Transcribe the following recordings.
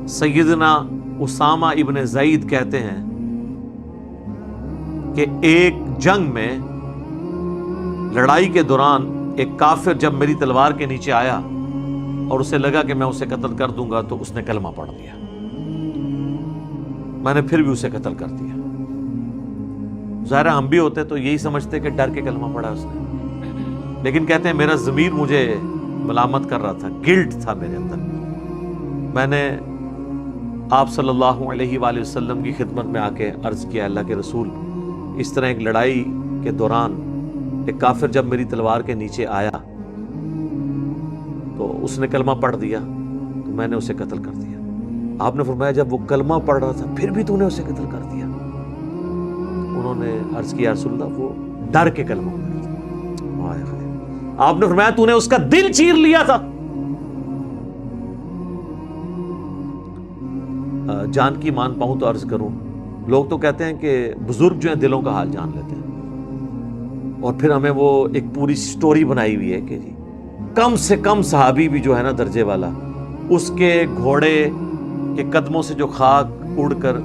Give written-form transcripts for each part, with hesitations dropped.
سیدنا اسامہ ابن زید کہتے ہیں کہ ایک جنگ میں لڑائی کے دوران ایک کافر جب میری تلوار کے نیچے آیا اور اسے لگا کہ میں اسے قتل کر دوں گا تو اس نے کلمہ پڑھ دیا. میں نے پھر بھی اسے قتل کر دیا. ظاہر ہم بھی ہوتے تو یہی سمجھتے کہ ڈر کے کلمہ پڑھا اس نے، لیکن کہتے ہیں میرا ضمیر مجھے ملامت کر رہا تھا، گلٹ تھا میرے اندر. میں نے آپ صلی اللہ علیہ وآلہ وسلم کی خدمت میں آ کے عرض کیا، اللہ کے رسول، اس طرح ایک لڑائی کے دوران ایک کافر جب میری تلوار کے نیچے آیا تو اس نے کلمہ پڑھ دیا تو میں نے اسے قتل کر دیا. آپ نے فرمایا جب وہ کلمہ پڑھ رہا تھا پھر بھی تو نے اسے قتل کر دیا. انہوں نے عرض کیا رسول اللہ وہ ڈر کے کلمہ پڑھ دیا. آپ نے فرمایا تو نے اس کا دل چیر لیا تھا. جان کی مان پاؤں تو عرض کروں، لوگ تو کہتے ہیں کہ بزرگ جو ہیں دلوں کا حال جان لیتے ہیں، اور پھر ہمیں وہ ایک پوری سٹوری بنائی ہوئی ہے کہ جی کم سے کم صحابی بھی جو ہے نا درجے والا، اس کے گھوڑے کے قدموں سے جو خاک اڑ کر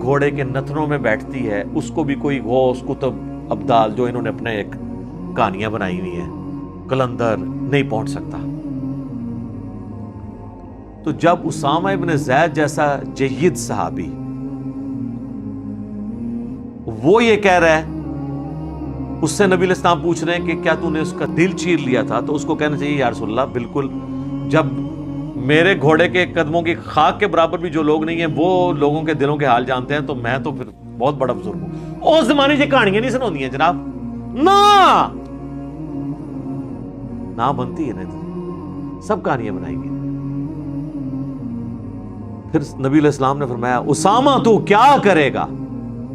گھوڑے کے نتنوں میں بیٹھتی ہے اس کو بھی کوئی غوث کتب ابدال جو انہوں نے اپنے ایک کہانیاں بنائی ہوئی ہیں کلندر نہیں پہنچ سکتا. تو جب اسامہ ابن زید جیسا جید صحابی وہ یہ کہہ رہا ہے، اس سے نبی علیہ السلام پوچھ رہے ہیں کہ کیا تو نے اس کا دل چیر لیا تھا، تو اس کو کہنا چاہیے یا رسول اللہ بالکل، جب میرے گھوڑے کے قدموں کی خاک کے برابر بھی جو لوگ نہیں ہیں وہ لوگوں کے دلوں کے حال جانتے ہیں تو میں تو پھر بہت بڑا بزرگ ہوں. اس زمانے سے کہانیاں نہیں سناؤں ہیں جناب، نہ بنتی ہے نا، سب کہانیاں بنائی گئی. پھر نبی علیہ السلام نے فرمایا اسامہ تو کیا کرے گا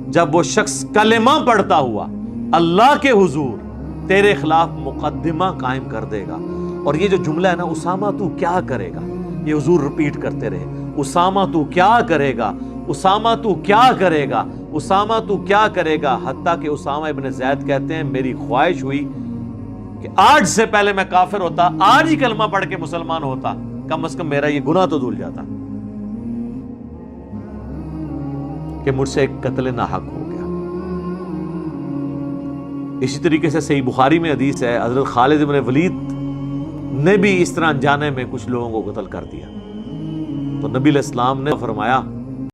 جب وہ شخص کلمہ پڑھتا ہوا اللہ کے حضور تیرے خلاف مقدمہ قائم کر دے گا. اور یہ جو جملہ ہے نا اسامہ تو کیا کرے گا، یہ حضور ریپیٹ کرتے رہے، اسامہ تو کیا کرے گا، اسامہ تو کیا کرے گا، اسامہ تو کیا کرے گا، حتیٰ کہ اسامہ ابن زید کہتے ہیں میری خواہش ہوئی کہ آج سے پہلے میں کافر ہوتا، آج ہی کلمہ پڑھ کے مسلمان ہوتا، کم از کم میرا یہ گناہ تو دھل جاتا کہ مجھ سے ایک قتل ناحق ہو گیا. اسی طریقے سے صحیح بخاری میں حدیث ہے، حضرت خالد بن ولید نے بھی اس طرح انجانے میں کچھ لوگوں کو قتل کر دیا. تو نبی علیہ السلام نے فرمایا